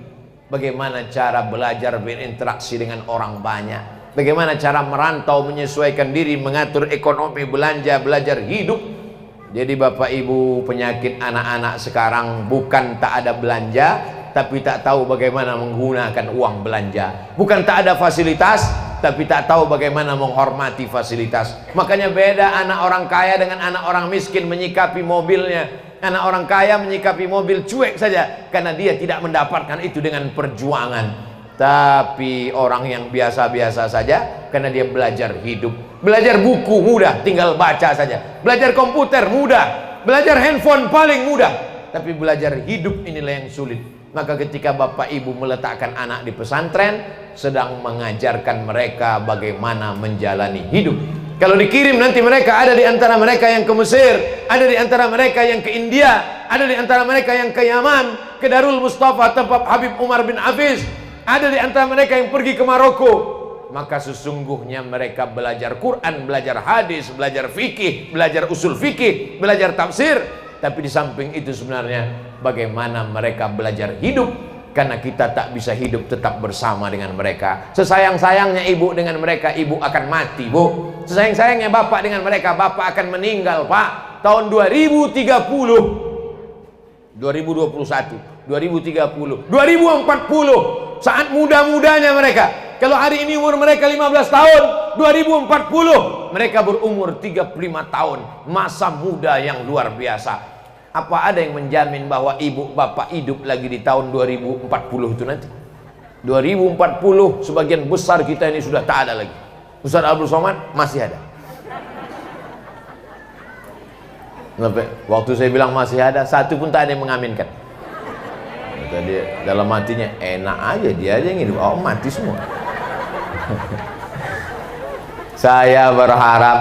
Bagaimana cara belajar berinteraksi dengan orang banyak, bagaimana cara merantau, menyesuaikan diri, mengatur ekonomi, belanja, belajar hidup. Jadi Bapak Ibu, penyakit anak-anak sekarang bukan tak ada belanja, tapi tak tahu bagaimana menggunakan uang belanja. Bukan tak ada fasilitas, tapi tak tahu bagaimana menghormati fasilitas. Makanya beda anak orang kaya dengan anak orang miskin menyikapi mobilnya. Anak orang kaya menyikapi mobil cuek saja, karena dia tidak mendapatkan itu dengan perjuangan. Tapi orang yang biasa-biasa saja, karena dia belajar hidup. Belajar buku mudah, tinggal baca saja. Belajar komputer mudah, belajar handphone paling mudah. Tapi belajar hidup inilah yang sulit. Maka ketika Bapak Ibu meletakkan anak di pesantren, sedang mengajarkan mereka bagaimana menjalani hidup. Kalau dikirim nanti mereka ada di antara mereka yang ke Mesir, ada di antara mereka yang ke India, ada di antara mereka yang ke Yaman, ke Darul Mustafa tempat Habib Umar bin Hafiz, ada di antara mereka yang pergi ke Maroko. Maka sesungguhnya mereka belajar Quran, belajar hadis, belajar fikih, belajar usul fikih, belajar tafsir. Tapi di samping itu sebenarnya bagaimana mereka belajar hidup, karena kita tak bisa hidup tetap bersama dengan mereka. Sesayang-sayangnya ibu dengan mereka, ibu akan mati, Bu. Sesayang-sayangnya bapak dengan mereka, bapak akan meninggal, Pak. Tahun 2030, 2021, 2030, 2040, saat muda-mudanya mereka. Kalau hari ini umur mereka 15 tahun, 2040 mereka berumur 35 tahun. Masa muda yang luar biasa. Apa ada yang menjamin bahwa ibu bapak hidup lagi di tahun 2040 itu nanti? 2040 sebagian besar kita ini sudah tak ada lagi. Ustaz Abdul Somad masih ada. Waktu saya bilang masih ada, satu pun tak ada yang mengaminkan. Tadi dalam hatinya enak aja, dia aja yang hidup, oh mati semua. Saya berharap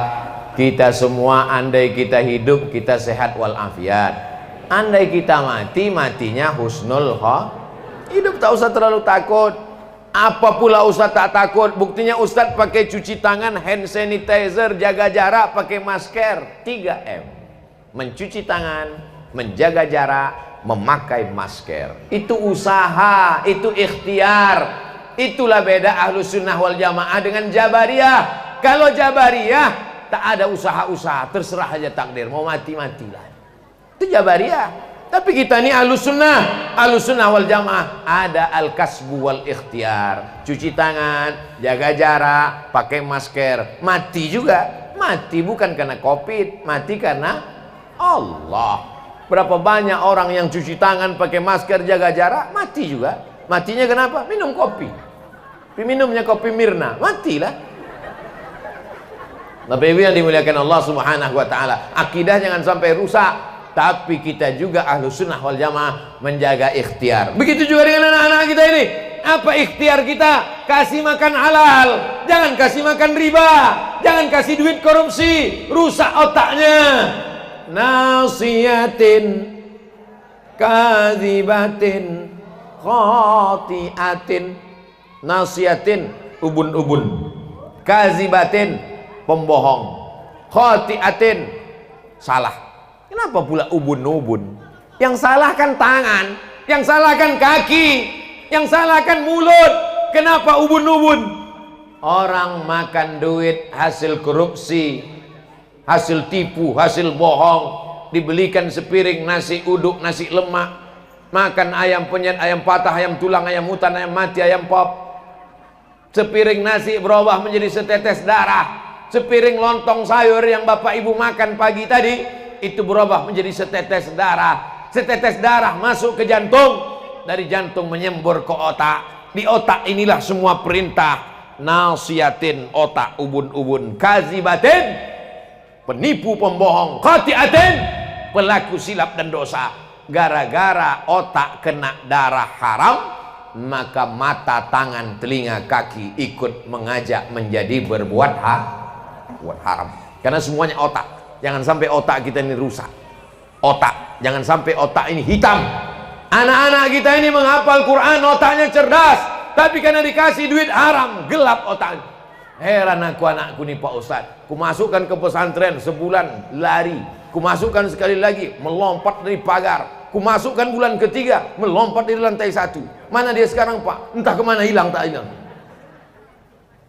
kita semua, andai kita hidup kita sehat walafiat, andai kita mati, matinya husnul hidup. Tak usah terlalu takut. Apa pula Ustaz tak takut? Buktinya Ustaz pakai cuci tangan, hand sanitizer, jaga jarak, pakai masker, 3M. Mencuci tangan, menjaga jarak, memakai masker. Itu usaha, itu ikhtiar. Itulah beda Ahlus Sunnah wal Jamaah dengan Jabariyah. Kalau Jabariyah tak ada usaha-usaha, terserah aja takdir, mau mati-matilah. Itu Jabariyah. Tapi kita ini Ahlus Sunnah, Ahlus Sunnah wal Jamaah ada al-kasbu wal ikhtiar. Cuci tangan, jaga jarak, pakai masker. Mati juga. Mati bukan karena Covid, mati karena Allah. Berapa banyak orang yang cuci tangan, pakai masker, jaga jarak, mati juga. Matinya kenapa? Minum kopi. Minumnya kopi Mirna, matilah. Bapak Ibu yang dimuliakan Allah Subhanahu wa taala, akidah jangan sampai rusak. Tapi kita juga Ahlus Sunnah wal Jamaah menjaga ikhtiar. Begitu juga dengan anak-anak kita ini. Apa ikhtiar kita? Kasih makan halal, jangan kasih makan riba, jangan kasih duit korupsi, rusak otaknya. Nasiyatin kadzibatin khati'atin. Nasiyatin, ubun-ubun. Kadzibatin, pembohong. Khati'atin, salah. Kenapa pula ubun-ubun? Yang salah kan tangan, yang salah kan kaki, yang salah kan mulut. Kenapa ubun-ubun? Orang makan duit hasil korupsi, hasil tipu, hasil bohong, dibelikan sepiring nasi uduk, nasi lemak, makan ayam penyet, ayam patah, ayam tulang, ayam hutan, ayam mati, ayam pop. Sepiring nasi berubah menjadi setetes darah. Sepiring lontong sayur yang bapak ibu makan pagi tadi, itu berubah menjadi setetes darah. Setetes darah masuk ke jantung, dari jantung menyembur ke otak. Di otak inilah semua perintah. Nasiyatin, otak ubun-ubun. Kadzibatin, penipu pembohong. Khati'atin, pelaku silap dan dosa. Gara-gara otak kena darah haram, maka mata, tangan, telinga, kaki ikut mengajak menjadi berbuat haram. Karena semuanya otak. Jangan sampai otak kita ini rusak. Otak, jangan sampai otak ini hitam. Anak-anak kita ini menghafal Quran, otaknya cerdas, tapi karena dikasih duit haram, gelap otaknya. Heran aku anakku nih Pak Ustadz. Kumasukkan ke pesantren sebulan lari, kumasukkan sekali lagi melompat dari pagar, kumasukkan bulan ketiga melompat dari lantai 1. Mana dia sekarang Pak? Entah kemana, hilang tak hilang.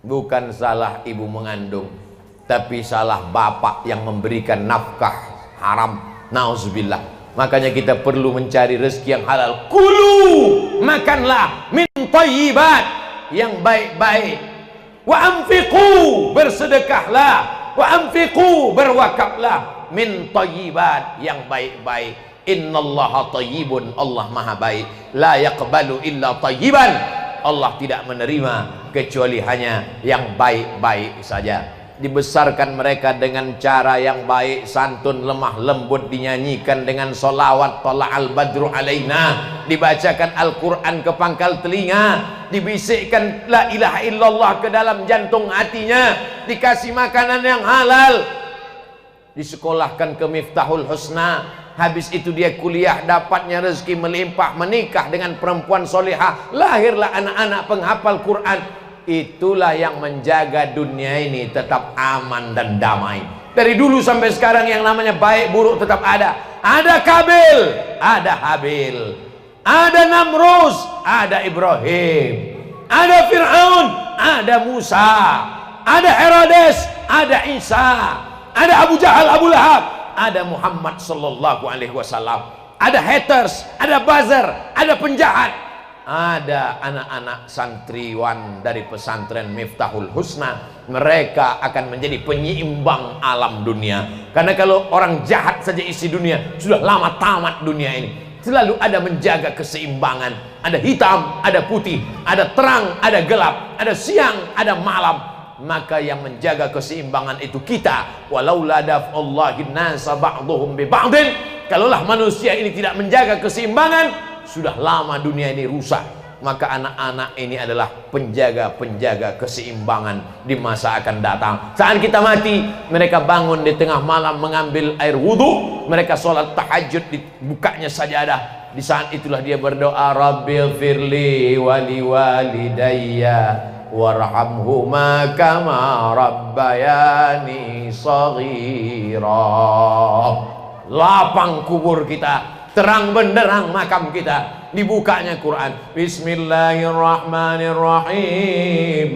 Bukan salah ibu mengandung, tapi salah bapak yang memberikan nafkah haram. Nauzubillah. Makanya kita perlu mencari rezeki yang halal. Kulu, makanlah min thayyibat, yang baik-baik. Wa anfiqu, bersedekahlah. Wa anfiqu, berwakaflah. Min thayyibat, yang baik-baik. Innallaha thayyibun, Allah maha baik. La yaqbalu illa thayyiban, Allah tidak menerima kecuali hanya yang baik-baik saja. Dibesarkan mereka dengan cara yang baik, santun, lemah lembut, dinyanyikan dengan solawat, tola'al badru alaina, dibacakan Al-Quran ke pangkal telinga, dibisikkan la ilaha illallah ke dalam jantung hatinya, dikasih makanan yang halal, disekolahkan ke Miftahul Husna. Habis itu dia kuliah, dapatnya rezeki melimpah, menikah dengan perempuan solehah, lahirlah anak-anak penghafal Quran. Itulah yang menjaga dunia ini tetap aman dan damai. Dari dulu sampai sekarang yang namanya baik buruk tetap ada. Ada Kabil, ada Habil, ada Namrus, ada Ibrahim, ada Fir'aun, ada Musa, ada Herodes, ada Isa, ada Abu Jahal, Abu Lahab, ada Muhammad sallallahu alaihi wasallam, ada haters, ada buzzer, ada penjahat. Ada anak-anak santriwan dari pesantren Miftahul Husna. Mereka akan menjadi penyeimbang alam dunia. Karena kalau orang jahat saja isi dunia, sudah lama tamat dunia ini. Selalu ada menjaga keseimbangan. Ada hitam, ada putih, ada terang, ada gelap, ada siang, ada malam. Maka yang menjaga keseimbangan itu kita. Walaula daf'ullahin nasa ba'duhum bi ba'din, kalaulah manusia ini tidak menjaga keseimbangan, sudah lama dunia ini rusak. Maka anak-anak ini adalah penjaga-penjaga keseimbangan di masa akan datang. Saat kita mati, mereka bangun di tengah malam mengambil air wudhu, mereka sholat tahajud, dibukanya sajadah. Di saat itulah dia berdoa, Rabbighfirli wali walidayya warhamhuma kama rabbayani shaghira. Lapang kubur kita, terang benderang makam kita, dibukanya Quran. Bismillahirrahmanirrahim.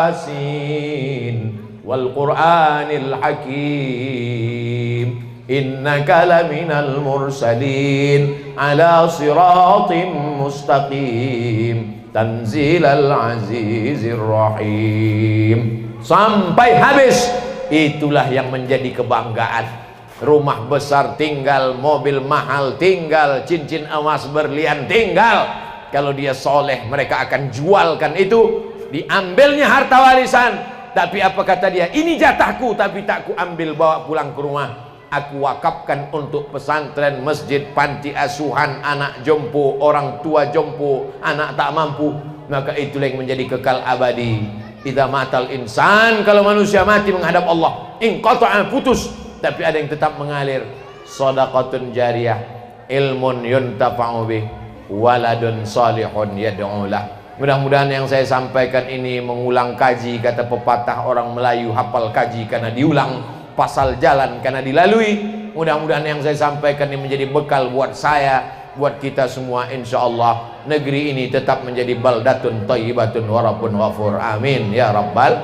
Yasin wal Qur'anil Hakim. Innaka laminal mursalin ala siratim mustaqim. Tanzilal azizir rahim. Sampai habis. Itulah yang menjadi kebanggaan. Rumah besar tinggal, mobil mahal tinggal, cincin emas berlian tinggal. Kalau dia soleh, mereka akan jualkan itu, diambilnya harta warisan. Tapi apa kata dia? Ini jatahku, tapi tak ku ambil bawa pulang ke rumah. aku wakafkan untuk pesantren, masjid, panti asuhan, anak jompo, orang tua jompo, anak tak mampu, maka itulah yang menjadi kekal abadi. Idza matal insan, kalau manusia mati menghadap Allah, inqata'a, putus, tapi ada yang tetap mengalir. Shadaqatun jariyah, ilmun yuntafa'u bih, waladun salihun yad'u lah. Mudah-mudahan yang saya sampaikan ini mengulang kaji, kata pepatah orang Melayu, hafal kaji karena diulang, pasal jalan karena dilalui. Mudah-mudahan yang saya sampaikan ini menjadi bekal buat saya, buat kita semua. InsyaAllah negeri ini tetap menjadi baldatun thayyibatun wa rabbun ghafur. Amin ya rabbal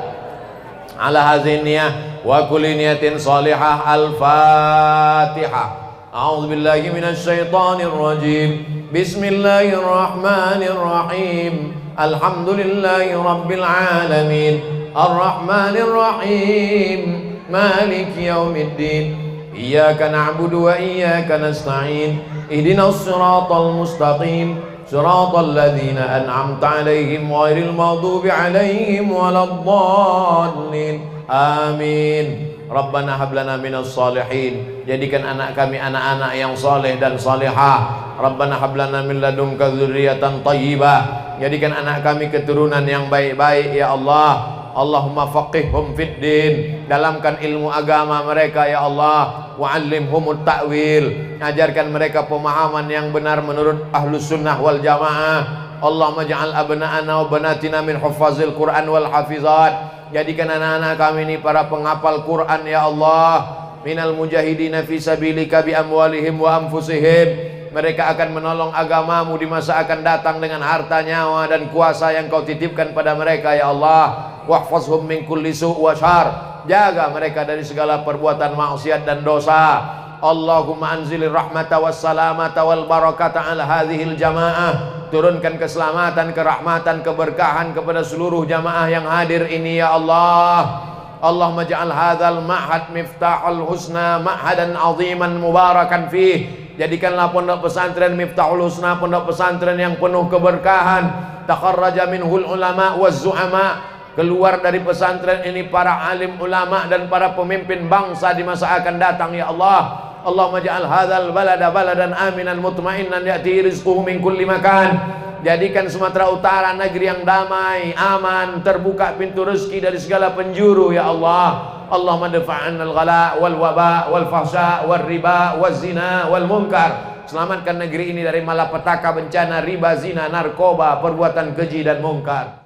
ala haziniyah wa kulli niyatin salihah. Al-Fatihah. A'udzu billahi minasy syaithanir rajim. Bismillahirrahmanirrahim. Alhamdulillahi rabbil alamin. Arrahmanir rahim. Maliki yaumiddin. Iyyaka na'budu wa iyyaka nasta'in. Ihdinas siratal mustaqim. Siratal ladzina an'amta 'alaihim ghairil maghdubi 'alaihim waladdallin. Amin. Rabbana hablana minas salihin, jadikan anak kami anak-anak yang saleh dan salihah. Rabbana hablana min ladunka dzurriyyatan thayyibah, jadikan anak kami keturunan yang baik-baik ya Allah. Allahumma faqihhum fid din, dalamkan ilmu agama mereka ya Allah. Wa'allimhumut ta'wil, ajarkan mereka pemahaman yang benar menurut ahlus sunnah wal jamaah. Allahumma ja'al abna'ana wa banatina min huffazil Qur'an wal hafizat, jadikan anak-anak kami ini para penghafal Quran ya Allah. Minal mujahidina fi sabilika bi amwalihim wa anfusihim, mereka akan menolong agamamu di masa akan datang dengan harta, nyawa dan kuasa yang kau titipkan pada mereka ya Allah. Wahfazhum min kulli su' wa syarr, jaga mereka dari segala perbuatan maksiat dan dosa. Allahumma anzilir rahmata was salamata wal barakata ala hadhil jamaah, turunkan keselamatan, kerahmatan, keberkahan kepada seluruh jamaah yang hadir ini ya Allah. Allahumma ja'al hadzal ma'had miftahul husna ma'hadan aziman mubarakan fih, jadikanlah pondok pesantren Miftahul Husna pondok pesantren yang penuh keberkahan. Takharraja minhul ulama waz zu'ama, keluar dari pesantren ini para alim ulama dan para pemimpin bangsa di masa akan datang ya Allah. Allahumma ja'al hadzal balada baladan aminan mutmainnan ya'ti rizquhu min kulli makan, jadikan Sumatera Utara negeri yang damai, aman, terbuka pintu rezeki dari segala penjuru ya Allah. Allahumma dafa'anna al-ghala wal waba wal fahsya wal riba wal zina wal munkar, selamatkan negeri ini dari malapetaka, bencana, riba, zina, narkoba, perbuatan keji dan mungkar.